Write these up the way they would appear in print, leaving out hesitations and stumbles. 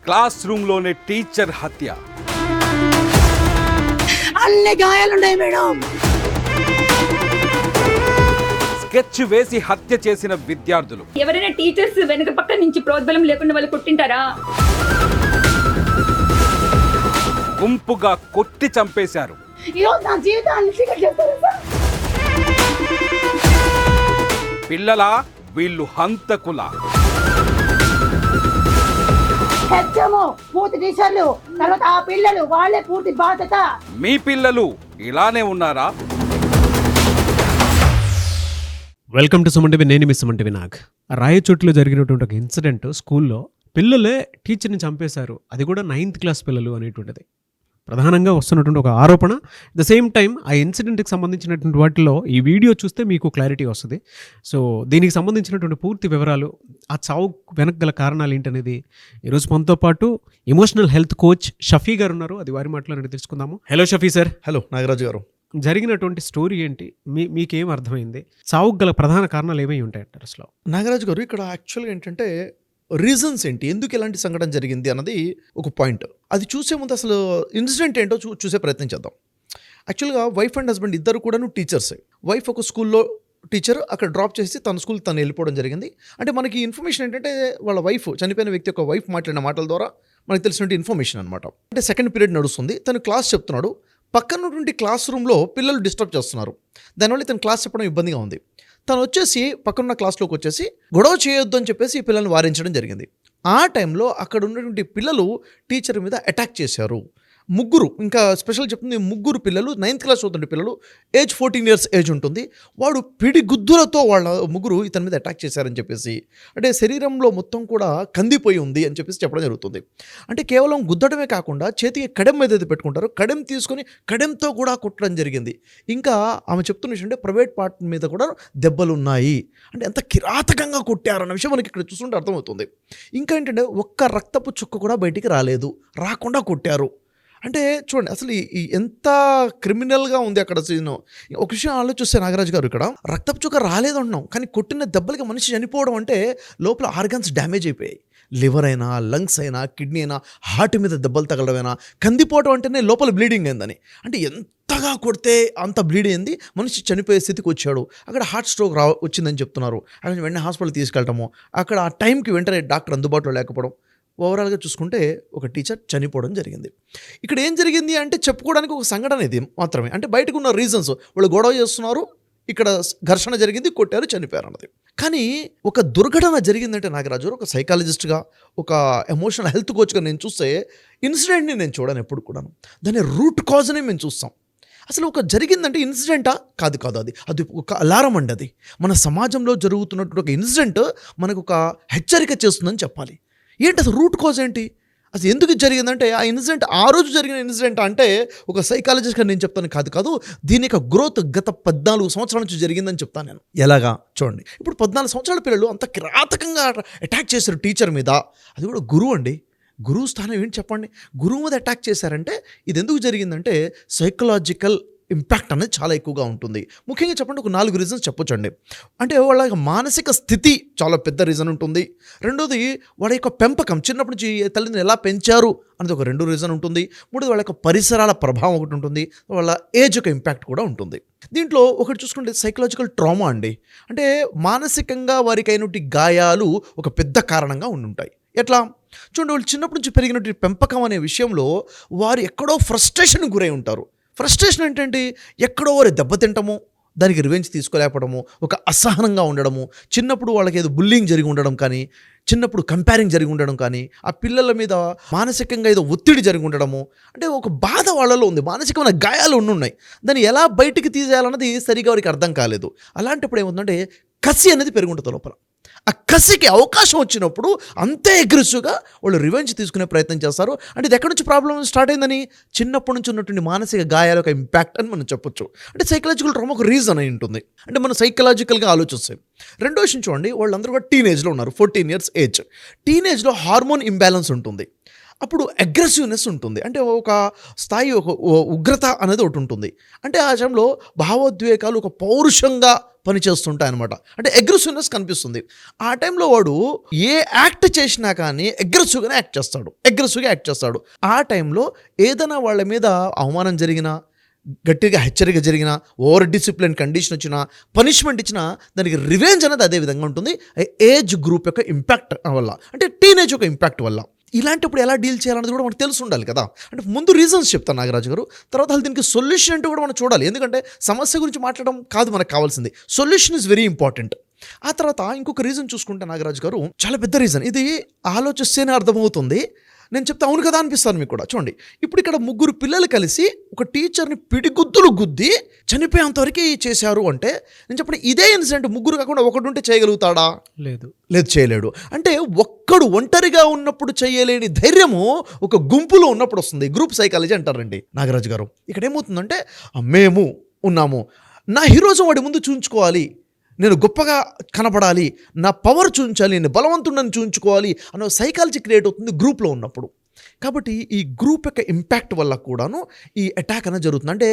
Class రూమ్లోనే teacher హత్య. అన్ని గాయాలున్నాయి మేడం. స్కెచ్ వేసి హత్య చేసిన విద్యార్థులు. ఎవరైనా టీచర్స్ వెనక పక్క నుంచి ప్రోద్బలం లేకుండా వాళ్ళు కొట్టింటారా? గుంపుగా కొట్టి చంపేశారు. ఈరోజు నా జీవితాన్ని చీకటి చేస్తారు సార్. పిల్లలా వీళ్ళు హంతకుల? హెచ్చము పూర్తి టీచర్లు, తర్వాత ఆ పిల్లలు వాళ్ళే పూర్తి బాధ్యత. మీ పిల్లలు ఇలానే ఉన్నారా? Welcome to Suman TV. నేను మీ సుమన్ టీవీ నాగ్. రాయచోటిలో జరిగినటువంటి ఒక ఇన్సిడెంట్, స్కూల్లో పిల్లలే టీచర్ని చంపేశారు, అది కూడా 9th క్లాస్ పిల్లలు అనేటువంటిది ప్రధానంగా వస్తున్నటువంటి ఒక ఆరోపణ. ద సేమ్ టైం ఆ ఇన్సిడెంట్కి సంబంధించినటువంటి వాటిలో ఈ వీడియో చూస్తే మీకు క్లారిటీ వస్తుంది. సో దీనికి సంబంధించినటువంటి పూర్తి వివరాలు, ఆ చావు వెనక గల కారణాలు ఏంటనేది ఈరోజు మనతో పాటు ఎమోషనల్ హెల్త్ కోచ్ షఫీ గారు ఉన్నారు. అది వారి మాటలో నేను తెలుసుకుందాము. Hello Shafi sir. Hello Nagaraju గారు. జరిగినటువంటి స్టోరీ ఏంటి, మీకేం అర్థమైంది, చావుకు గల ప్రధాన కారణాలు ఏమై ఉంటాయంటారు అసలు? నాగరాజు గారు, ఇక్కడ యాక్చువల్గా ఏంటంటే రీజన్స్ ఏంటి, ఎందుకు ఇలాంటి సంఘటన జరిగింది అన్నది ఒక పాయింట్. అది చూసే ముందు అసలు ఇన్సిడెంట్ ఏంటో చూసే ప్రయత్నం చేద్దాం. యాక్చువల్గా వైఫ్ అండ్ హస్బెండ్ ఇద్దరు కూడాను టీచర్సే. వైఫ్ ఒక స్కూల్లో టీచర్, అక్కడ డ్రాప్ చేసి తన స్కూల్ తను వెళ్ళిపోవడం జరిగింది. అంటే మనకి ఇన్ఫర్మేషన్ ఏంటంటే వాళ్ళ వైఫ్, చనిపోయిన వ్యక్తి యొక్క వైఫ్ మాట్లాడిన మాటల ద్వారా మనకు తెలిసినటువంటి ఇన్ఫర్మేషన్ అనమాట. అంటే సెకండ్ పీరియడ్ నడుస్తుంది, తను క్లాస్ చెప్తున్నాడు, పక్కన ఉన్నటువంటి క్లాస్ రూమ్లో పిల్లలు డిస్టర్బ్ చేస్తున్నారు. దానివల్ల తను క్లాస్ చెప్పడం ఇబ్బందిగా ఉంది. తను వచ్చేసి పక్కనున్న క్లాస్లోకి వచ్చేసి గొడవ చేయొద్దు అని చెప్పేసి ఈ పిల్లల్ని వారించడం జరిగింది. ఆ టైంలో అక్కడ ఉన్నటువంటి పిల్లలు టీచర్ మీద అటాక్ చేశారు. ముగ్గురు, ఇంకా స్పెషల్ చెప్తుంది, ముగ్గురు పిల్లలు 9th క్లాస్ చదువుతున్న పిల్లలు, ఏజ్ 14 years ఏజ్ ఉంటుంది. వాడు పిడి గుద్దులతో వాళ్ళ ముగ్గురు ఇతని మీద అటాక్ చేశారని చెప్పేసి, అంటే శరీరంలో మొత్తం కూడా కందిపోయి ఉంది అని చెప్పేసి చెప్పడం జరుగుతుంది. అంటే కేవలం గుద్దడమే కాకుండా చేతికి కడెం ఏదైతే పెట్టుకుంటారో కడెం తీసుకొని కడెంతో కూడా కొట్టడం జరిగింది. ఇంకా ఆమె చెప్తున్న విషయం అంటే ప్రైవేట్ పార్ట్ మీద కూడా దెబ్బలు ఉన్నాయి. అంటే ఎంత కిరాతకంగా కొట్టారన్న విషయం మనకి ఇక్కడ చూస్తుంటే అర్థమవుతుంది. ఇంకా ఏంటంటే ఒక్క రక్తపు చుక్క కూడా బయటికి రాలేదు, రాకుండా కొట్టారు. అంటే చూడండి అసలు ఈ ఎంత క్రిమినల్గా ఉంది అక్కడ సీన్. ఒక విషయం ఆలోచిస్తే నాగరాజు గారు, ఇక్కడ రక్తపు చుక్క రాలేదు అంటున్నాం, కానీ కొట్టిన దెబ్బలకి మనిషి చనిపోవడం అంటే లోపల ఆర్గన్స్ డ్యామేజ్ అయిపోయాయి. లివర్ అయినా, లంగ్స్ అయినా, కిడ్నీ అయినా, హార్ట్ మీద దెబ్బలు తగలడమైనా, కందిపోవడం అంటేనే లోపల బ్లీడింగ్ అయిందని. అంటే ఎంతగా కొడితే అంత బ్లీడ్ అయింది, మనిషి చనిపోయే స్థితికి వచ్చాడు. అక్కడ హార్ట్ స్ట్రోక్ వచ్చిందని చెప్తున్నారు. అక్కడ వెంటనే హాస్పిటల్ తీసుకెళ్ళటము, అక్కడ ఆ టైంకి వెంటనే డాక్టర్ అందుబాటులో లేకపోవడం, ఓవరాల్గా చూసుకుంటే ఒక టీచర్ చనిపోవడం జరిగింది. ఇక్కడ ఏం జరిగింది అంటే చెప్పుకోవడానికి ఒక సంఘటన ఇది మాత్రమే. అంటే బయటకు ఉన్న రీజన్స్, వాళ్ళు గొడవ చేస్తున్నారు, ఇక్కడ ఘర్షణ జరిగింది, కొట్టారు, చనిపోయారు అన్నది. కానీ ఒక దుర్ఘటన జరిగిందంటే నాగరాజు, ఒక సైకాలజిస్ట్గా, ఒక ఎమోషనల్ హెల్త్ కోచ్గా నేను చూస్తే ఇన్సిడెంట్ని నేను చూడను ఎప్పుడు కూడాను. దాని రూట్ కాజ్ని మేము చూస్తాం. అసలు ఒక జరిగిందంటే ఇన్సిడెంటా? కాదు, అది ఒక అలారం అండి. అది మన సమాజంలో జరుగుతున్నటువంటి ఒక ఇన్సిడెంట్ మనకు ఒక హెచ్చరిక చేస్తుందని చెప్పాలి. ఏంటి అసలు రూట్ కాజ్ ఏంటి, అసలు ఎందుకు జరిగిందంటే ఆ ఇన్సిడెంట్ ఆ రోజు జరిగిన ఇన్సిడెంట్ అంటే ఒక సైకాలజిస్ట్గా నేను చెప్తాను, కాదు, దీని యొక్క గ్రోత్ గత 14 సంవత్సరాల నుంచి జరిగిందని చెప్తాను నేను. ఎలాగా చూడండి, ఇప్పుడు 14 సంవత్సరాల పిల్లలు అంత కిరాతకంగా అటాక్ చేశారు టీచర్ మీద, అది కూడా గురువు అండి. గురువు స్థానం ఏంటి చెప్పండి. గురువు మీద అటాక్ చేశారంటే ఇది ఎందుకు జరిగిందంటే సైకలాజికల్ ఇంపాక్ట్ అనేది చాలా ఎక్కువగా ఉంటుంది. ముఖ్యంగా చెప్పండి ఒక 4 రీజన్స్ చెప్పొచ్చండి. అంటే వాళ్ళ మానసిక స్థితి చాలా పెద్ద రీజన్ ఉంటుంది. రెండోది వాళ్ళ యొక్క పెంపకం, చిన్నప్పటి నుంచి తల్లిదండ్రులు ఎలా పెంచారు అనేది ఒక 2 రీజన్ ఉంటుంది. మూడోది వాళ్ళ యొక్క పరిసరాల ప్రభావం ఒకటి ఉంటుంది. వాళ్ళ ఏజ్ యొక్క ఇంపాక్ట్ కూడా ఉంటుంది. దీంట్లో ఒకటి చూసుకుంటే సైకలాజికల్ ట్రామా అండి. అంటే మానసికంగా వారికి అయినటువంటి గాయాలు ఒక పెద్ద కారణంగా ఉంటాయి. ఎట్లా చూడండి, వాళ్ళు చిన్నప్పటి నుంచి పెరిగినటువంటి పెంపకం అనే విషయంలో వారు ఎక్కడో ఫ్రస్ట్రేషన్కి గురై ఉంటారు. ఫ్రస్ట్రేషన్ ఏంటంటే ఎక్కడో వారు దెబ్బతింటము, దానికి రివెంజ్ తీసుకోలేకపోవడము, ఒక అసహనంగా ఉండడము, చిన్నప్పుడు వాళ్ళకి ఏదో బుల్లింగ్ జరిగి ఉండడం కానీ, చిన్నప్పుడు కంపేరింగ్ జరిగి ఉండడం కానీ, ఆ పిల్లల మీద మానసికంగా ఏదో ఒత్తిడి జరిగి ఉండడము, అంటే ఒక బాధ వాళ్ళలో ఉంది, మానసికమైన గాయాలు ఉన్నాయి. దాన్ని ఎలా బయటికి తీసేయాలన్నది సరిగా వారికి అర్థం కాలేదు. అలాంటప్పుడు ఏముందంటే కసి అనేది పెరుగుంటుంది లోపల. ఆ కసికి అవకాశం వచ్చినప్పుడు అంతే అగ్రెసివ్గా వాళ్ళు రివెంజ్ తీసుకునే ప్రయత్నం చేస్తారు. అంటే ఇది ఎక్కడి నుంచి ప్రాబ్లం స్టార్ట్ అయిందని, చిన్నప్పటి నుంచి ఉన్నటువంటి మానసిక గాయాల యొక్క ఇంపాక్ట్ అని మనం చెప్పొచ్చు. అంటే సైకలాజికల్ ట్రామా ఒక రీజన్ అయి ఉంటుంది. అంటే మనం సైకలాజికల్గా ఆలోచిస్తాం. రెండో విషయం చూడండి, వాళ్ళందరూ కూడా టీనేజ్లో ఉన్నారు, 14 years ఏజ్. టీనేజ్లో హార్మోన్ ఇంబ్యాలెన్స్ ఉంటుంది. అప్పుడు అగ్రెసివ్నెస్ ఉంటుంది. అంటే ఒక స్థాయి, ఒక ఉగ్రత అనేది ఒకటి ఉంటుంది. అంటే ఆ సమయంలో భావోద్వేగాలు ఒక పౌరుషంగా పనిచేస్తుంటాయి అనమాట. అంటే అగ్రెసివ్నెస్ కనిపిస్తుంది. ఆ టైంలో వాడు ఏ యాక్ట్ చేసినా కానీ అగ్రెసివ్గా యాక్ట్ చేస్తాడు. ఆ టైంలో ఏదైనా వాళ్ళ మీద అవమానం జరిగినా, గట్టిగా హెచ్చరిక జరిగిన, ఓవర్ డిసిప్లిన్ కండిషన్ వచ్చినా, పనిష్మెంట్ ఇచ్చినా దానికి రివెంజ్ అనేది అదే విధంగా ఉంటుంది. ఏజ్ గ్రూప్ యొక్క ఇంపాక్ట్ వల్ల, అంటే టీనేజ్ యొక్క ఇంపాక్ట్ వల్ల. ఇలాంటప్పుడు ఎలా డీల్ చేయాలన్నది కూడా మనకు తెలిసి ఉండాలి కదా. అంటే ముందు రీజన్స్ చెప్తాను నాగరాజు గారు, తర్వాత అసలు దీనికి సొల్యూషన్ అంటే కూడా మనం చూడాలి. ఎందుకంటే సమస్య గురించి మాట్లాడడం కాదు మనకు కావాల్సింది, సొల్యూషన్ ఇస్ వెరీ ఇంపార్టెంట్. ఆ తర్వాత ఇంకొక రీజన్ చూసుకుంటే నాగరాజు గారు, చాలా పెద్ద రీజన్, ఇది ఆలోచిస్తేనే అర్థమవుతుంది, నేను చెప్తే అవును కదా అనిపిస్తాను మీకు కూడా. చూడండి, ఇప్పుడు ఇక్కడ 3 పిల్లలు కలిసి ఒక టీచర్ని పిడిగుద్దులు గుద్ది చనిపోయేంతవరకు చేశారు అంటే, నేను చెప్పండి ఇదే ఇన్సిడెంట్ 3 కాకుండా ఒకడు ఉంటే చేయగలుగుతాడా? లేదు, చేయలేడు. అంటే ఒక్కడు ఒంటరిగా ఉన్నప్పుడు చేయలేని ధైర్యము ఒక గుంపులో ఉన్నప్పుడు వస్తుంది. గ్రూప్ సైకాలజీ అంటారండి నాగరాజు గారు. ఇక్కడ ఏమవుతుందంటే, మేము ఉన్నాము, నా హీరోజం వాడి ముందు చూయించుకోవాలి, నేను గొప్పగా కనపడాలి, నా పవర్ చూపించాలి, నేను బలవంతుడని చూపించుకోవాలి అనే సైకాలజీ క్రియేట్ అవుతుంది గ్రూప్లో ఉన్నప్పుడు. కాబట్టి ఈ గ్రూప్ యొక్క ఇంపాక్ట్ వల్ల కూడాను ఈ అటాక్ అనేది జరుగుతుంది. అంటే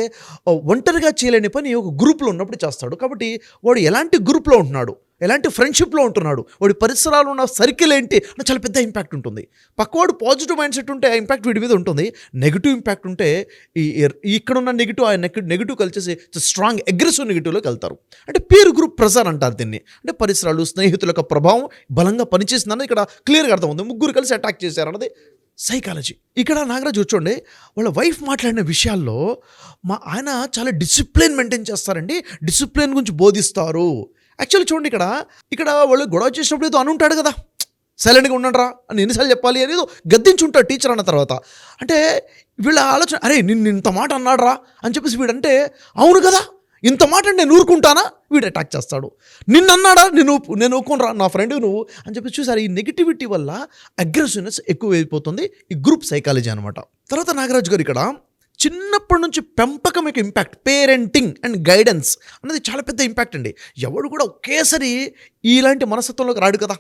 ఒంటరిగా చేయలేని పని ఒక గ్రూప్లో ఉన్నప్పుడు చేస్తాడు. కాబట్టి వాడు ఎలాంటి గ్రూప్లో ఉంటున్నాడు, ఎలాంటి ఫ్రెండ్షిప్లో ఉంటున్నాడు, వాడి పరిసరాలు ఉన్న సర్కిల్ ఏంటి అంటే చాలా పెద్ద ఇంపాక్ట్ ఉంటుంది. పక్కవాడు పాజిటివ్ మైండ్ సెట్ ఉంటే ఆ ఇంపాక్ట్ వీడి మీద ఉంటుంది. నెగిటివ్ ఇంపాక్ట్ ఉంటే ఇక్కడున్న నెగిటివ్ ఆ నెగిటివ్ కలిసేసి స్ట్రాంగ్ అగ్రెసివ్ నెగిటివ్లోకి వెళ్తారు. అంటే పీర్ గ్రూప్ ప్రెజర్ అంటారు దీన్ని. అంటే పరిసరాలు, స్నేహితుల యొక్క ప్రభావం బలంగా పనిచేసిందని ఇక్కడ క్లియర్గా అర్థమవుతుంది. 3 కలిసి అటాక్ చేశారన్నది సైకాలజీ. ఇక్కడ నాగరాజు చూడండి, వాళ్ళ వైఫ్ మాట్లాడిన విషయాల్లో ఆయన చాలా డిసిప్లిన్ మెయింటైన్ చేస్తారండి, డిసిప్లిన్ గురించి బోధిస్తారు. యాక్చువల్లీ చూడండి, ఇక్కడ వాళ్ళు గొడవ చేసినప్పుడు ఏదో అనుంటాడు కదా, సైలెంట్గా ఉండరా అని ఎన్నిసార్లు చెప్పాలి అనేది గద్దించుంటాడు టీచర్ అన్న తర్వాత. అంటే వీళ్ళ ఆలోచన, అరే నిన్ను ఇంత మాట అన్నాడరా అని చెప్పేసి వీడంటే, అవును కదా ఇంత మాట నేను ఊరుకుంటానా, వీడు అటాక్ చేస్తాడు. నిన్ను అన్నాడా, నేను ఊరుకోనరా, నా ఫ్రెండ్ నువ్వు అని చెప్పి చూసారు. ఈ నెగిటివిటీ వల్ల అగ్రెసివ్నెస్ ఎక్కువైపోతుంది. ఈ గ్రూప్ సైకాలజీ అనమాట. తర్వాత నాగరాజు గారు, ఇక్కడ చిన్నప్పటి నుంచి పెంపకం యొక్క ఇంపాక్ట్, పేరెంటింగ్ అండ్ గైడెన్స్ అనేది చాలా పెద్ద ఇంపాక్ట్ అండి. ఎవడు కూడా ఒకేసారి ఇలాంటి మనస్తత్వంలోకి రాడు కదా,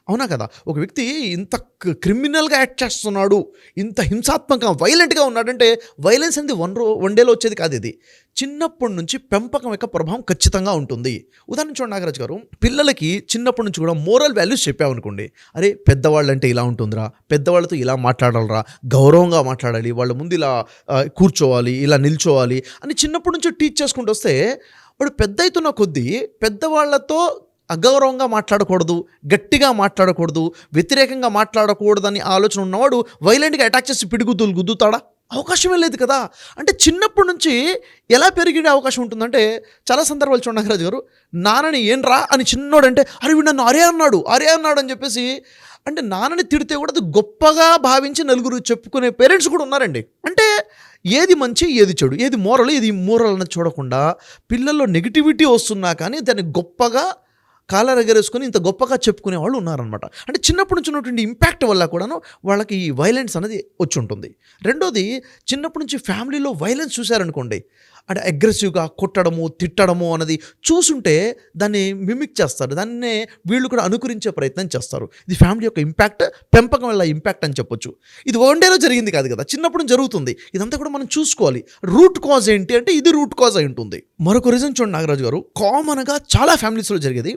అవునా కదా. ఒక వ్యక్తి ఇంత క్రిమినల్గా యాక్ట్ చేస్తున్నాడు, ఇంత హింసాత్మకంగా వైలెంట్గా ఉన్నాడంటే వైలెన్స్ అనేది వన్ డేలో వచ్చేది కాదు. ఇది చిన్నప్పటి నుంచి పెంపకం యొక్క ప్రభావం ఖచ్చితంగా ఉంటుంది. ఉదాహరణ చూడండి నాగరాజు గారు, పిల్లలకి చిన్నప్పటి నుంచి కూడా మోరల్ వాల్యూస్ చెప్పామనుకోండి, అరే పెద్దవాళ్ళంటే ఇలా ఉంటుందిరా, పెద్దవాళ్ళతో ఇలా మాట్లాడాలరా, గౌరవంగా మాట్లాడాలి, వాళ్ళ ముందు ఇలా కూర్చోవాలి, ఇలా నిల్చోవాలి అని చిన్నప్పటి నుంచి టీచ్ చేసుకుంటూ వస్తే, వాడు పెద్ద అవుతున్న కొద్దీ పెద్దవాళ్లతో అగౌరవంగా మాట్లాడకూడదు, గట్టిగా మాట్లాడకూడదు, వ్యతిరేకంగా మాట్లాడకూడదని ఆలోచన ఉన్నవాడు వైలెంట్గా అటాక్ చేసి పిడిగుద్దులు గుద్దుతాడా? అవకాశమే లేదు కదా. అంటే చిన్నప్పటి నుంచి ఎలా పెరిగే అవకాశం ఉంటుందంటే, చాలా సందర్భాలు చూడండి నాగరాజు గారు, నాన్నని ఏంట్రా అని చిన్నోడంటే, అరే వీడు నన్ను అరే అన్నాడు అని చెప్పేసి, అంటే నాన్నని తిడితే కూడా అది గొప్పగా భావించి నలుగురు చెప్పుకునే పేరెంట్స్ కూడా ఉన్నారండి. అంటే ఏది మంచి ఏది చెడు, ఏది మోరల్ ఏది ఇమ్మోరల్ అన్నది చూడకుండా పిల్లల్లో నెగిటివిటీ వస్తున్నా కానీ దాన్ని గొప్పగా కాలర్ ఎగరేసుకొని ఇంత గొప్పగా చెప్పుకునే వాళ్ళు ఉన్నారనమాట. అంటే చిన్నప్పటి నుంచి ఉన్నటువంటి ఇంపాక్ట్ వల్ల కూడాను వాళ్ళకి ఈ వైలెన్స్ అనేది వచ్చి ఉంటుంది. రెండోది, చిన్నప్పటి నుంచి ఫ్యామిలీలో వైలెన్స్ చూశారనుకోండి, అంటే అగ్రెసివ్గా కొట్టడము, తిట్టడము అన్నది చూసుంటే దాన్ని మిమిక్ చేస్తారు, దాన్నే వీళ్ళు కూడా అనుకరించే ప్రయత్నం చేస్తారు. ఇది ఫ్యామిలీ యొక్క ఇంపాక్ట్, పెంపకం వల్ల ఇంపాక్ట్ అని చెప్పొచ్చు. ఇది వన్ డేలో జరిగింది కాదు కదా, చిన్నప్పుడు జరుగుతుంది. ఇదంతా కూడా మనం చూసుకోవాలి. రూట్ కాజ్ ఏంటి అంటే ఇది రూట్ కాజ్ అయి ఉంటుంది. మరొక రీజన్ చూడండి నాగరాజు గారు, కామన్గా చాలా ఫ్యామిలీస్లో జరిగేది,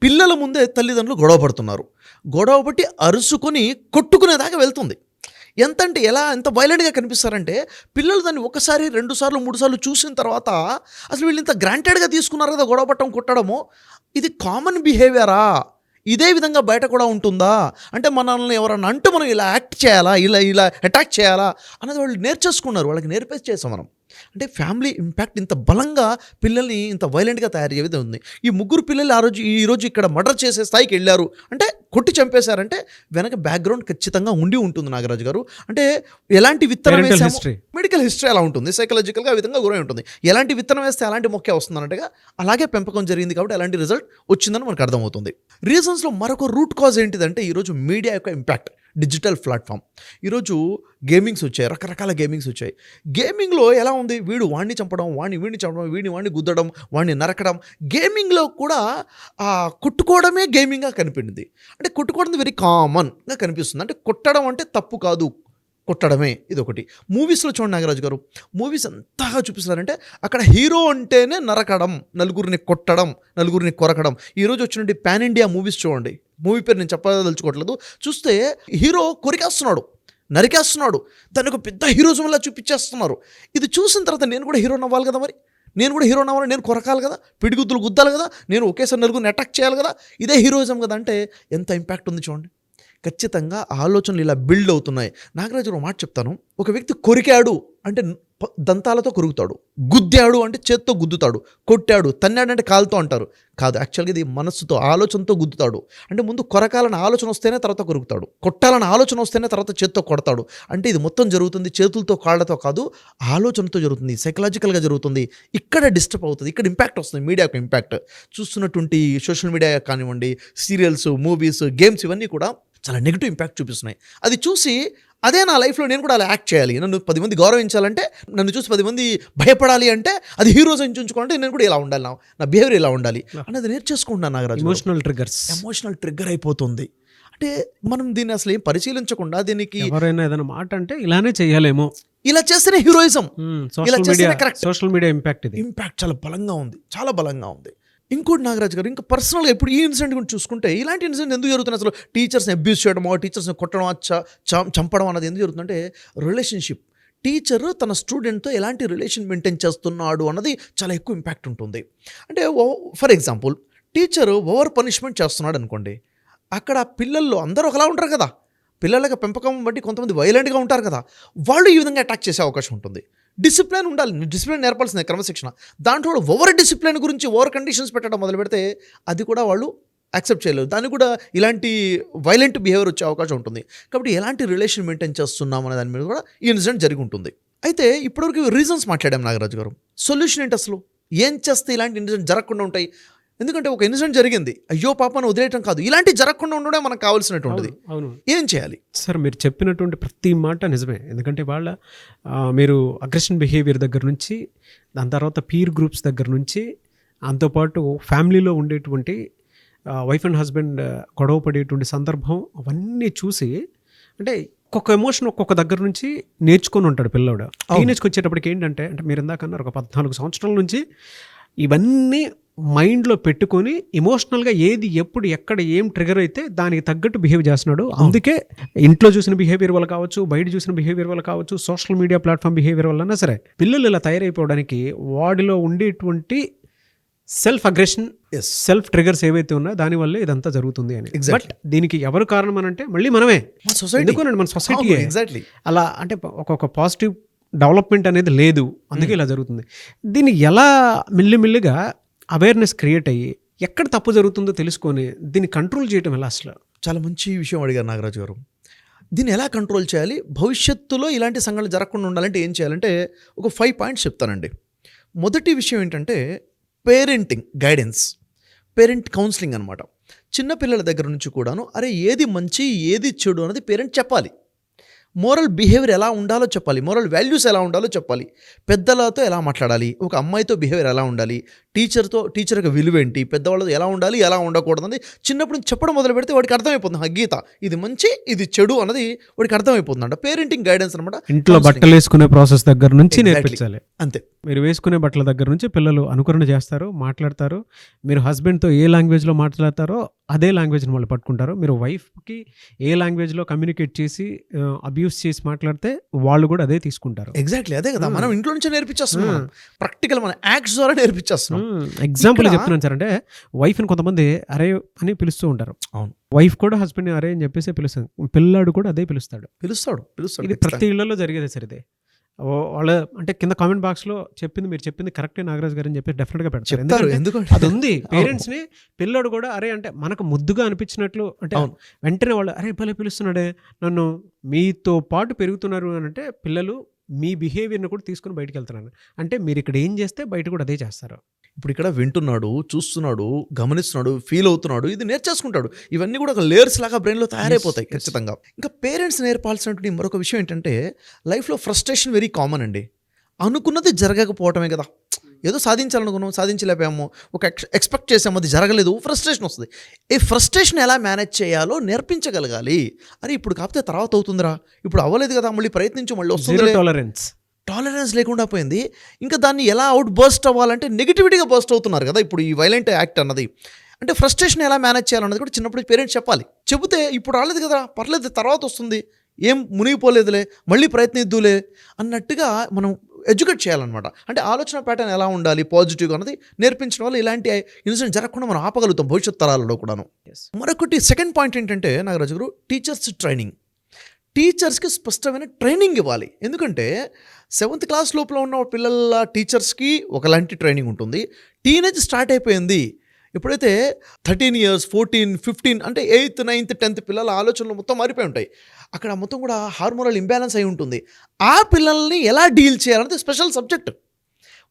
పిల్లల ముందే తల్లిదండ్రులు గొడవ పడుతున్నారు, గొడవ పట్టి అరుసుకొని కొట్టుకునేదాకా వెళ్తుంది. ఎంత వైలెంట్గా కనిపిస్తారంటే, పిల్లలు దాన్ని 1 సారి 2 సార్లు 3 సార్లు చూసిన తర్వాత అసలు వీళ్ళు ఇంత గ్రాంటెడ్గా తీసుకున్నారు కదా గొడవ పట్టడం, కొట్టడము, ఇది కామన్ బిహేవియరా, ఇదే విధంగా బయట కూడా ఉంటుందా, అంటే మనల్ని ఎవరన్నా అంటూ మనం ఇలా యాక్ట్ చేయాలా, ఇలా అటాక్ చేయాలా అనేది వాళ్ళు నేర్చేసుకున్నారు, వాళ్ళకి నేర్పేసి చేసాం మనం. అంటే ఫ్యామిలీ ఇంపాక్ట్ ఇంత బలంగా పిల్లల్ని ఇంత వైలెంట్గా తయారు చేయడం ఉంది. ఈ 3 పిల్లలు ఈరోజు ఇక్కడ మర్డర్ చేసే స్థాయికి వెళ్ళారు అంటే, కొట్టి చంపేశారంటే వెనక బ్యాక్గ్రౌండ్ ఖచ్చితంగా ఉండి ఉంటుంది నాగరాజు గారు. అంటే ఎలాంటి విత్తనం వేసాము, మెడికల్ హిస్టరీ అలా ఉంటుంది, సైకలాజికల్గా ఆ విధంగా గురై ఉంటుంది. ఎలాంటి విత్తనం వేస్తే అలాంటి మొక్క వస్తుందన్నట్టుగా అలాగే పెంపకం జరిగింది కాబట్టి అలాంటి రిజల్ట్ వచ్చిందని మనకు అర్థమవుతుంది. రీజన్స్లో మరొక రూట్ కాజ్ ఏంటిదంటే, ఈరోజు మీడియా యొక్క ఇంపాక్ట్, డిజిటల్ ప్లాట్ఫామ్. ఈరోజు గేమింగ్స్ వచ్చాయి, రకరకాల గేమింగ్స్ వచ్చాయి. గేమింగ్లో ఎలా ఉంది, వీడు వాడిని చంపడం, వీడిని చంపడం, వాడిని గుద్దడం, వాడిని నరకడం. గేమింగ్లో కూడా కొట్టుకోవడమే గేమింగ్గా కనిపించింది. అంటే కొట్టుకోవడం వెరీ కామన్గా కనిపిస్తుంది. అంటే కొట్టడం అంటే తప్పు కాదు, కొట్టడమే, ఇది ఒకటి. మూవీస్లో చూడండి నాగరాజు గారు, మూవీస్ ఎంతగా చూపిస్తున్నారంటే అక్కడ హీరో అంటేనే నరకడం, నలుగురిని కొట్టడం, నలుగురిని కొరకడం. ఈరోజు వచ్చినట్టు పాన్ ఇండియా మూవీస్ చూడండి, మూవీ పేరు నేను చెప్పదలుచుకోవట్లేదు, చూస్తే హీరో కొరికేస్తున్నాడు, నరికేస్తున్నాడు, దాన్ని ఒక పెద్ద హీరోజంలా చూపించేస్తున్నారు. ఇది చూసిన తర్వాత నేను కూడా హీరో అవ్వాలి కదా, మరి నేను కూడా హీరో అవ్వాలి, నేను కొరకాలి కదా, పిడిగుద్దులు గుద్దాలి కదా, నేను ఒకేసారి నలుగురిని అటాక్ చేయాలి కదా, ఇదే హీరోయిజం కదా. అంటే ఎంత ఇంపాక్ట్ ఉంది చూడండి. ఖచ్చితంగా ఆలోచనలు ఇలా బిల్డ్ అవుతున్నాయి. నాగరాజు ఒక మాట చెప్తాను, ఒక వ్యక్తి కొరికాడు అంటే దంతాలతో కొరుకుతాడు, గుద్దాడు అంటే చేత్తో గుద్దుతాడు, కొట్టాడు తన్నాడు అంటే కాలుతో అంటారు. కాదు, యాక్చువల్గా ఇది మనస్సుతో, ఆలోచనతో గుద్దుతాడు. అంటే ముందు కొరకాలని ఆలోచన వస్తేనే తర్వాత కొరుకుతాడు, కొట్టాలని ఆలోచన వస్తేనే తర్వాత చేత్తో కొడతాడు. అంటే ఇది మొత్తం జరుగుతుంది చేతులతో కాళ్ళతో కాదు, ఆలోచనతో జరుగుతుంది, సైకలాజికల్గా జరుగుతుంది. ఇక్కడ డిస్టర్బ్ అవుతుంది, ఇక్కడ ఇంపాక్ట్ వస్తుంది, మీడియాకు ఇంపాక్ట్. చూస్తున్నటువంటి సోషల్ మీడియా కానివ్వండి, సీరియల్స్, మూవీస్, గేమ్స్, ఇవన్నీ కూడా చాలా నెగిటివ్ ఇంపాక్ట్ చూపిస్తున్నాయి. అది చూసి అదే నా లైఫ్లో నేను కూడా అలా యాక్ట్ చేయాలి, నన్ను 10 మంది గౌరవించాలంటే, నన్ను చూసి 10 మంది భయపడాలి అంటే, అది హీరోస్ ఉంచుకోవాలంటే నేను కూడా ఇలా ఉండాలి, నా బిహేవియర్ ఇలా ఉండాలి అనేది నేర్చేసుకుంటున్నాను నాగరాజు. ఎమోషనల్ ట్రిగ్గర్ అయిపోతుంది. అంటే మనం దీన్ని అసలు ఏం పరిశీలించకుండా, దీనికి ఎవరైనా ఏదైనా మాట అంటే ఇలానే చేయాలేమో, ఇలా చేస్తేనే హీరోయిజం, ఇలా చేస్తేనే కరెక్ట్. సోషల్ మీడియా ఇంపాక్ట్ చాలా బలంగా ఉంది, చాలా బలంగా ఉంది. ఇంకోటి నాగరాజు గారు, ఇంకా పర్సనల్గా ఇప్పుడు ఈ ఇన్సిడెంట్ గురించి చూసుకుంటే, ఇలాంటి ఇన్సిడెంట్ ఎందుకు జరుగుతుంది అసలు? టీచర్స్ని అబ్యూస్ చేయడమో, టీచర్స్ని కొట్టడం, చంపడం అన్నది ఎందుకు జరుగుతుందంటే, రిలేషన్షిప్, టీచర్ తన స్టూడెంట్తో ఎలాంటి రిలేషన్ మెయింటైన్ చేస్తున్నాడు అన్నది చాలా ఎక్కువ ఇంపాక్ట్ ఉంటుంది. అంటే for example, teacher over punishment చేస్తున్నాడు అనుకోండి, అక్కడ పిల్లల్లో అందరూ ఒకలా ఉంటారు కదా, పిల్లలకి పెంపకం బట్టి కొంతమంది వైలెంట్గా ఉంటారు కదా, వాళ్ళు ఈ విధంగా అటాక్ చేసే అవకాశం ఉంటుంది. డిసిప్లిన్ ఉండాలి, డిసిప్లిన్ నేర్పాల్సిందే, క్రమశిక్షణ. దాంట్లో ఓవర్ డిసిప్లిన్ గురించి ఓవర్ కండిషన్స్ పెట్టడం మొదలు పెడితే అది కూడా వాళ్ళు యాక్సెప్ట్ చేయలేరు, దానికి కూడా ఇలాంటి వైలెంట్ బిహేవియర్ వచ్చే అవకాశం ఉంటుంది. కాబట్టి ఎలాంటి రిలేషన్ మెయింటైన్ చేస్తున్నాం అనే దాని మీద కూడా ఈ ఇన్సిడెంట్ జరిగి ఉంటుంది. అయితే ఇప్పటివరకు రీజన్స్ మాట్లాడాం నాగరాజు గారు. సొల్యూషన్ ఏంటి అసలు? ఏం చేస్తే ఇలాంటి ఇన్సిడెంట్ జరగకుండా ఉంటాయి? ఎందుకంటే ఒక ఇన్సిడెంట్ జరిగింది, అయ్యో పాపను వదిలేయటం కాదు, ఇలాంటి జరగకుండా ఉండడం మనకు కావాల్సినటువంటిది. అవును, ఏం చేయాలి సార్? మీరు చెప్పినటువంటి ప్రతి మాట నిజమే. ఎందుకంటే మీరు అగ్రెషన్ బిహేవియర్ దగ్గర నుంచి, దాని తర్వాత పీర్ గ్రూప్స్ దగ్గర నుంచి, దాంతోపాటు ఫ్యామిలీలో ఉండేటువంటి వైఫ్ అండ్ హస్బెండ్ గొడవ పడేటువంటి సందర్భం, అవన్నీ చూసి, అంటే ఒక్కొక్క ఎమోషన్ ఒక్కొక్క దగ్గర నుంచి నేర్చుకొని ఉంటాడు పిల్లోడు. టీనేజ్కి వచ్చేటప్పటికి ఏంటంటే, అంటే మీరు ఇందాకన్నారు ఒక 14 సంవత్సరాల నుంచి ఇవన్నీ మైండ్లో పెట్టుకొని ఎమోషనల్గా ఏది ఎప్పుడు ఎక్కడ ఏం ట్రిగర్ అయితే దానికి తగ్గట్టు బిహేవ్ చేస్తున్నాడు. అందుకే ఇంట్లో చూసిన బిహేవియర్ వల్ల కావచ్చు, బయట చూసిన బిహేవియర్ వల్ల కావచ్చు, సోషల్ మీడియా ప్లాట్ఫామ్ బిహేవియర్ వల్లనా సరే, పిల్లలు ఇలా తయారైపోవడానికి వాడిలో ఉండేటువంటి సెల్ఫ్ అగ్రెషన్, సెల్ఫ్ ట్రిగర్స్ ఏవైతే ఉన్నాయో దానివల్లే ఇదంతా జరుగుతుంది అని. బట్ దీనికి ఎవరు కారణం అని అంటే మళ్ళీ మనమే, ఎందుకోనండి మన సొసైటీ ఎగ్జాక్ట్లీ అలా. అంటే ఒక్కొక్క పాజిటివ్ డెవలప్మెంట్ అనేది లేదు, అందుకే ఇలా జరుగుతుంది. దీన్ని ఎలా మెల్లిమెల్లిగా అవేర్నెస్ క్రియేట్ అయ్యి ఎక్కడ తప్పు జరుగుతుందో తెలుసుకొని దీన్ని కంట్రోల్ చేయటం ఎలా? అసలు చాలా మంచి విషయం అడిగారు నాగరాజు గారు. దీన్ని ఎలా కంట్రోల్ చేయాలి, భవిష్యత్తులో ఇలాంటి సంఘటనలు జరగకుండా ఉండాలంటే ఏం చేయాలంటే ఒక 5 పాయింట్స్ చెప్తానండి. మొదటి విషయం ఏంటంటే పేరెంటింగ్ గైడెన్స్, పేరెంట్ కౌన్సిలింగ్ అనమాట. చిన్నపిల్లల దగ్గర నుంచి కూడాను అరే ఏది మంచి ఏది చెడు అనేది పేరెంట్ చెప్పాలి. మోరల్ బిహేవియర్ ఎలా ఉండాలో చెప్పాలి, మోరల్ వాల్యూస్ ఎలా ఉండాలో చెప్పాలి, పెద్దలతో ఎలా మాట్లాడాలి, ఒక అమ్మాయితో బిహేవియర్ ఎలా ఉండాలి, టీచర్ యొక్క విలువ ఏంటి, పెద్దవాళ్ళతో ఎలా ఉండాలి ఎలా ఉండకూడదు అనేది చిన్నప్పుడు చెప్పడం మొదలు పెడితే వాడికి అర్థమైపోతుంది. గీత ఇది మంచి ఇది చెడు అన్నది వాడికి అర్థమైపోతుంది అంట. పేరెంటింగ్ గైడెన్స్ అనమాట. ఇంట్లో బట్టలు వేసుకునే ప్రాసెస్ దగ్గర నుంచి నేర్పించాలి. అంతే, మీరు వేసుకునే బట్టల దగ్గర నుంచి పిల్లలు అనుకరణ చేస్తారు, మాట్లాడతారు. మీరు హస్బెండ్తో ఏ లాంగ్వేజ్లో మాట్లాడతారో అదే లాంగ్వేజ్ని వాళ్ళు పట్టుకుంటారు. మీరు వైఫ్కి ఏ లాంగ్వేజ్లో కమ్యూనికేట్ చేసి అబ్యూస్ చేసి మాట్లాడితే వాళ్ళు కూడా అదే తీసుకుంటారు. ఎగ్జాక్ట్లీ అదే కదా, మనం ఇంట్లో నుంచే నేర్పించేస్తున్నాం, ప్రాక్టికల్ మన యాక్ట్స్ ద్వారా నేర్పించేస్తున్నాం. ఎగ్జాంపుల్ చెప్తున్నాను సార్, అంటే వైఫ్ని కొంతమంది అరే అని పిలుస్తూ ఉంటారు. అవును, వైఫ్ కూడా హస్బెండ్ అరే అని చెప్పేసి పిలుస్తాడు, పిల్లాడు కూడా అదే పిలుస్తాడు. ఇది ప్రతి ఇళ్లలో జరిగేదే సార్. ఇదే వాళ్ళ అంటే కింద కామెంట్ బాక్స్లో మీరు చెప్పింది కరెక్టే నాగరాజ్ గారు అని చెప్పి డెఫినెట్గా పెడతారు. ఎందుకంటే అది ఉంది పేరెంట్స్ని. పిల్లాడు కూడా అరే అంటే మనకు ముద్దుగా అనిపించినట్లు అంటే వెంటనే వాళ్ళు అరే భలే పిలుస్తున్నాడే నన్ను, మీతో పాటు పెరుగుతున్నారు అని అంటే పిల్లలు మీ బిహేవియర్ని కూడా తీసుకుని బయటకు వెళ్తున్నాను అంటే మీరు ఇక్కడ ఏం చేస్తే బయట కూడా అదే చేస్తారు. ఇప్పుడు ఇక్కడ వింటున్నాడు, చూస్తున్నాడు, గమనిస్తున్నాడు, ఫీల్ అవుతున్నాడు, ఇది నేర్చేసుకుంటాడు. ఇవన్నీ కూడా ఒక లేయర్స్ లాగా బ్రెయిన్లో తయారైపోతాయి ఖచ్చితంగా. ఇంకా పేరెంట్స్ నేర్పాల్సినటువంటి మరొక విషయం ఏంటంటే లైఫ్లో ఫ్రస్ట్రేషన్ వెరీ కామన్ అండి. అనుకున్నది జరగకపోవటమే కదా. ఏదో సాధించాలనుకున్నాం, సాధించలేకపోయాము, ఒక ఎక్స్పెక్ట్ చేసాము, అది జరగలేదు, ఫ్రస్ట్రేషన్ వస్తుంది. ఈ ఫ్రస్ట్రేషన్ ఎలా మేనేజ్ చేయాలో నేర్పించగలగాలి. అని ఇప్పుడు కాకపోతే తర్వాత అవుతుందిరా, ఇప్పుడు అవ్వలేదు కదా, మళ్ళీ ప్రయత్నించు, మళ్ళీ వస్తుంది. టాలరెన్స్ లేకుండా పోయింది. ఇంకా దాన్ని ఎలా అవుట్ బర్స్ట్ అవ్వాలంటే నెగిటివిటీగా బర్స్ట్ అవుతున్నారు కదా ఇప్పుడు ఈ వైలెంట్ యాక్ట్ అన్నది. అంటే ఫ్రస్ట్రేషన్ ఎలా మేనేజ్ చేయాలన్నది కూడా చిన్నప్పుడు పేరెంట్స్ చెప్పాలి. చెబితే ఇప్పుడు రాలేదు కదా, పర్లేదు, తర్వాత వస్తుంది, ఏం మునిగిపోలేదులే, మళ్ళీ ప్రయత్నిద్దులే అన్నట్టుగా మనం ఎడ్యుకేట్ చేయాలన్నమాట. అంటే ఆలోచన ప్యాటర్న్ ఎలా ఉండాలి పాజిటివ్గా అన్నది నేర్పించడం వల్ల ఇలాంటి ఇన్సిడెంట్ జరగకుండా మనం ఆపగలుగుతాం భవిష్యత్ తరాలలో కూడాను. మరొకటి సెకండ్ పాయింట్ ఏంటంటే నాగరాజు గారు, టీచర్స్ ట్రైనింగ్. టీచర్స్కి స్పష్టమైన ట్రైనింగ్ ఇవ్వాలి. ఎందుకంటే 7th క్లాస్ లోపల ఉన్న పిల్లల టీచర్స్కి ఒకలాంటి ట్రైనింగ్ ఉంటుంది. టీనేజ్ స్టార్ట్ అయిపోయింది, ఎప్పుడైతే 13 years 14 15 అంటే 8th 9th 10th పిల్లల ఆలోచనలు మొత్తం మారిపోయి ఉంటాయి. అక్కడ మొత్తం కూడా హార్మోనల్ ఇంబ్యాలెన్స్ అయి ఉంటుంది. ఆ పిల్లల్ని ఎలా డీల్ చేయాలనేది స్పెషల్ సబ్జెక్ట్.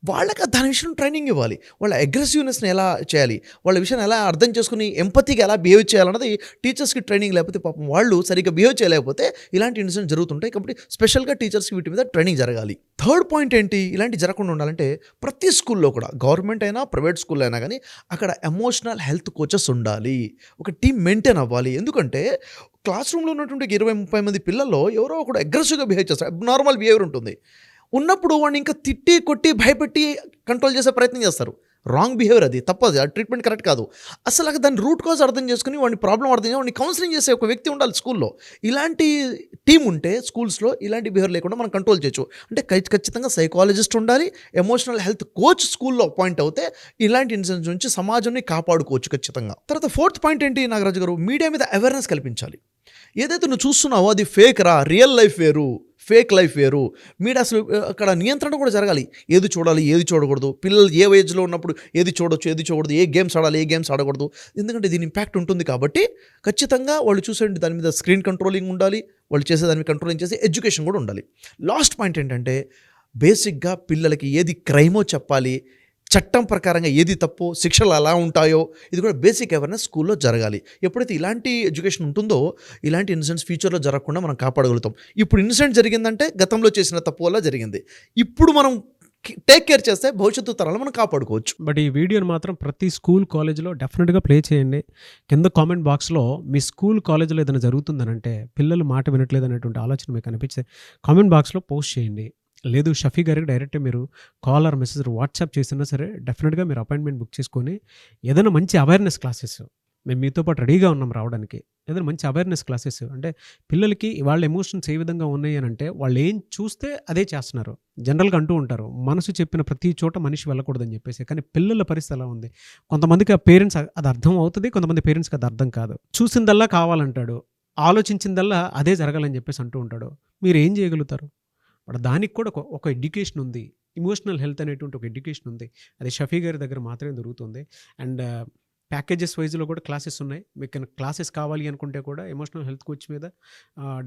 వాళ్ళకి దాని విషయం ట్రైనింగ్ ఇవ్వాలి. వాళ్ళ అగ్రెసివ్నెస్ని ఎలా చేయాలి, వాళ్ళ విషయాన్ని ఎలా అర్థం చేసుకుని ఎంపతిగా ఎలా బిహేవ్ చేయాలన్నది టీచర్స్కి ట్రైనింగ్ లేకపోతే పాపం వాళ్ళు సరిగ్గా బిహేవ్ చేయలేకపోతే ఇలాంటి ఇన్సిడెంట్ జరుగుతుంటాయి. కాబట్టి స్పెషల్గా టీచర్స్కి వీటి మీద ట్రైనింగ్ జరగాలి. థర్డ్ పాయింట్ ఏంటి, ఇలాంటి జరగకుండా ఉండాలంటే ప్రతి స్కూల్లో కూడా, గవర్నమెంట్ అయినా ప్రైవేట్ స్కూల్లో అయినా కానీ, అక్కడ ఎమోషనల్ హెల్త్ కోచెస్ ఉండాలి. ఒక టీం మెయింటైన్ అవ్వాలి. ఎందుకంటే క్లాస్ రూమ్లో ఉన్నటువంటి 20-30 మంది పిల్లల్లో ఎవరో ఒకడు అగ్రెసివ్గా బిహేవ్ చేస్తారు, అబ్నార్మల్ బిహేవియర్ ఉంటుంది. ఉన్నప్పుడు వాడిని ఇంకా తిట్టి కొట్టి భయపెట్టి కంట్రోల్ చేసే ప్రయత్నం చేస్తారు. రాంగ్ బిహేవియర్, అది తప్పదు, ఆ ట్రీట్మెంట్ కరెక్ట్ కాదు. అసలు దాని రూట్ కాజ్ అర్థం చేసుకుని వాడిని ప్రాబ్లం అర్థం చేసుకుని వాడిని కౌన్సిలింగ్ చేసే ఒక వ్యక్తి ఉండాలి స్కూల్లో. ఇలాంటి టీం ఉంటే స్కూల్స్లో ఇలాంటి బిహేవియర్ లేకుండా మనం కంట్రోల్ చేయొచ్చు. అంటే ఖచ్చితంగా సైకాలజిస్ట్ ఉండాలి, ఎమోషనల్ హెల్త్ కోచ్ స్కూల్లో అపాయింట్ అవుతే ఇలాంటి ఇన్సిడెంట్స్ నుంచి సమాజాన్ని కాపాడుకోవచ్చు ఖచ్చితంగా. తర్వాత 4th పాయింట్ ఏంటి నాగరాజు గారు, మీడియా మీద అవేర్నెస్ కల్పించాలి. ఏదైతే నువ్వు చూస్తున్నావో అది ఫేక్ రా, రియల్ లైఫ్ వేరు, ఫేక్ లైఫ్ వేరు. మీడియా అసలు అక్కడ నియంత్రణ కూడా జరగాలి. ఏది చూడాలి, ఏది చూడకూడదు, పిల్లలు ఏ ఏజ్లో ఉన్నప్పుడు ఏది చూడొచ్చు, ఏది చూడకూడదు, ఏ గేమ్స్ ఆడాలి, ఏ గేమ్స్ ఆడకూడదు. ఎందుకంటే దీని ఇంపాక్ట్ ఉంటుంది కాబట్టి ఖచ్చితంగా వాళ్ళు చూసే దాని మీద స్క్రీన్ కంట్రోలింగ్ ఉండాలి, వాళ్ళు చేసే దాని మీద కంట్రోలింగ్ చేసి ఎడ్యుకేషన్ కూడా ఉండాలి. లాస్ట్ పాయింట్ ఏంటంటే బేసిక్గా పిల్లలకి ఏది క్రైమో చెప్పాలి, చట్టం ప్రకారంగా ఏది తప్పో, శిక్షలు ఎలా ఉంటాయో, ఇది కూడా బేసిక్ అవేర్నెస్ స్కూల్లో జరగాలి. ఎప్పుడైతే ఇలాంటి ఎడ్యుకేషన్ ఉంటుందో ఇలాంటి ఇన్సిడెంట్స్ ఫ్యూచర్లో జరగకుండా మనం కాపాడగలుగుతాం. ఇప్పుడు ఇన్సిడెంట్ జరిగిందంటే గతంలో చేసిన తప్పు వల్ల జరిగింది. ఇప్పుడు మనం టేక్ కేర్ చేస్తే భవిష్యత్తు తరాలు మనం కాపాడుకోవచ్చు. బట్ ఈ వీడియోని మాత్రం ప్రతి స్కూల్ కాలేజ్లో డెఫినెట్గా ప్లే చేయండి. కింద కామెంట్ బాక్స్లో మీ స్కూల్ కాలేజ్లో ఏదైనా జరుగుతుందనంటే, పిల్లలు మాట వినట్లేదు అనేటువంటి ఆలోచన మీకు అనిపిస్తే కామెంట్ బాక్స్లో పోస్ట్ చేయండి. లేదు షఫీ గారికి డైరెక్ట్ మీరు కాల్ ఆర్ మెసేజ్ వాట్సాప్ చేసినా సరే డెఫినెట్గా మీరు అపాయింట్మెంట్ బుక్ చేసుకొని ఏదైనా మంచి అవేర్నెస్ క్లాసెస్, మేము మీతో పాటు రెడీగా ఉన్నాం రావడానికి. ఏదైనా మంచి అవేర్నెస్ క్లాసెస్ అంటే పిల్లలకి వాళ్ళ ఎమోషన్స్ ఏ విధంగా ఉన్నాయి అని అంటే వాళ్ళు ఏం చూస్తే అదే చేస్తున్నారు. జనరల్గా అంటూ ఉంటారు మనసు చెప్పిన ప్రతి చోట మనిషి వెళ్ళకూడదని చెప్పేసి. కానీ పిల్లల పరిస్థితి ఎలా ఉంది, కొంతమందికి ఆ పేరెంట్స్ అది అర్థం అవుతుంది, కొంతమంది పేరెంట్స్కి అది అర్థం కాదు. చూసిందల్లా కావాలంటాడు, ఆలోచించిందల్లా అదే జరగాలని చెప్పేసి అంటూ ఉంటాడు. మీరు ఏం చేయగలుగుతారు? బట్ దానికి కూడా ఒక ఎడ్యుకేషన్ ఉంది, ఎమోషనల్ హెల్త్ అనేటువంటి ఒక ఎడ్యుకేషన్ ఉంది. అది షఫీ గారి దగ్గర మాత్రమే దొరుకుతుంది. అండ్ ప్యాకేజెస్ వైజ్లో కూడా క్లాసెస్ ఉన్నాయి. మీకు క్లాసెస్ కావాలి అనుకుంటే కూడా ఎమోషనల్ హెల్త్ కోచ్ మీద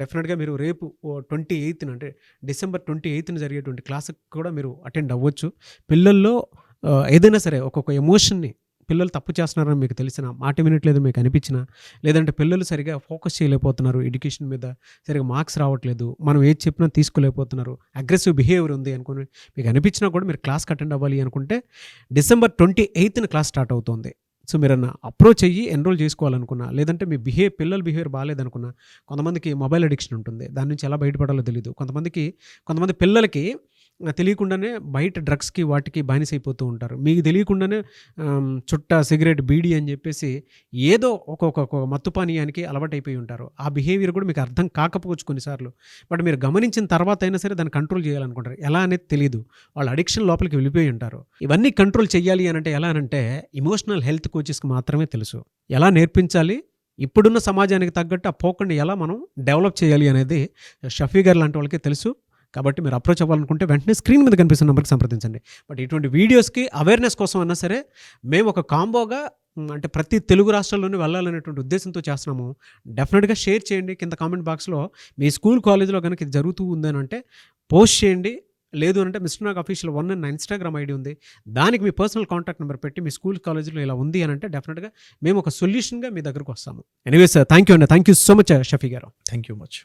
డెఫినెట్గా మీరు రేపు 28th అంటే December 28th జరిగేటువంటి క్లాస్కి కూడా మీరు అటెండ్ అవ్వచ్చు. పిల్లల్లో ఏదైనా సరే ఒక్కొక్క ఎమోషన్ని, పిల్లలు తప్పు చేస్తున్నారని మీకు తెలిసిన, మాట వినట్లేదు మీకు అనిపించినా, లేదంటే పిల్లలు సరిగా ఫోకస్ చేయలేకపోతున్నారు, ఎడ్యుకేషన్ మీద సరిగా మార్క్స్ రావట్లేదు, మనం ఏది చెప్పినా తీసుకోలేకపోతున్నారు, అగ్రెసివ్ బిహేవియర్ ఉంది అనుకుని మీకు అనిపించినా కూడా మీరు క్లాస్కి అటెండ్ అవ్వాలి అనుకుంటే December 28th క్లాస్ స్టార్ట్ అవుతుంది. సో మీరన్నా అప్రోచ్ అయ్యి ఎన్రోల్ చేసుకోవాలనుకున్నా, లేదంటే మీ పిల్లల బిహేవియర్ బాగాలేదనుకున్నా, కొంతమందికి మొబైల్ అడిక్షన్ ఉంటుంది, దాని నుంచి ఎలా బయటపడాలో తెలియదు, కొంతమంది పిల్లలకి తెలియకుండానే బయట డ్రగ్స్కి వాటికి బానిసైపోతూ ఉంటారు. మీకు తెలియకుండానే చుట్ట, సిగరెట్, బీడీ అని చెప్పేసి ఏదో ఒక్కొక్క మత్తు పానీయానికి అలవాటైపోయి ఉంటారు. ఆ బిహేవియర్ కూడా మీకు అర్థం కాకపోవచ్చు కొన్నిసార్లు. బట్ మీరు గమనించిన తర్వాత అయినా సరే దాన్ని కంట్రోల్ చేయాలనుకుంటారు, ఎలా అనేది తెలియదు, వాళ్ళు అడిక్షన్ లోపలికి వెళ్ళిపోయి ఉంటారు. ఇవన్నీ కంట్రోల్ చేయాలి అని అంటే ఎలా అంటే ఎమోషనల్ హెల్త్ కోచెస్కి మాత్రమే తెలుసు ఎలా నేర్పించాలి, ఇప్పుడున్న సమాజానికి తగ్గట్టు ఆ పోకుండా ఎలా మనం డెవలప్ చేయాలి అనేది షఫీ గారు లాంటి వాళ్ళకి తెలుసు. కాబట్టి మీరు అప్రోచ్ అవ్వాలనుకుంటే వెంటనే స్క్రీన్ మీద కనిపిస్తున్న నెంబర్కి సంప్రదించండి. బట్ ఇటువంటి వీడియోస్కి అవేర్నెస్ కోసం అన్నా సరే మేము ఒక కాంబోగా అంటే ప్రతి తెలుగు రాష్ట్రాల్లోనే వెళ్ళాలనేటువంటి ఉద్దేశంతో చేస్తున్నాము. డెఫినెట్గా షేర్ చేయండి. కింద కామెంట్ బాక్స్లో మీ స్కూల్ కాలేజ్లో కనుక ఇది జరుగుతూ ఉందని అంటే పోస్ట్ చేయండి. లేదు అంటే మిస్టర్ నాగ్ అఫీషియల్ 1 అన్న ఇన్స్టాగ్రామ్ ఐడి ఉంది, దానికి మీ పర్సనల్ కాంటాక్ట్ నెంబర్ పెట్టి మీ స్కూల్ కాలేజ్లో ఇలా ఉంది అని అంటే డెఫినెట్గా మేము ఒక సొల్యూషన్గా మీ దగ్గరకు వస్తాము. ఎనీవేస్ థ్యాంక్ యూ అండి, thank you so much Shafi గారు. Thank you much.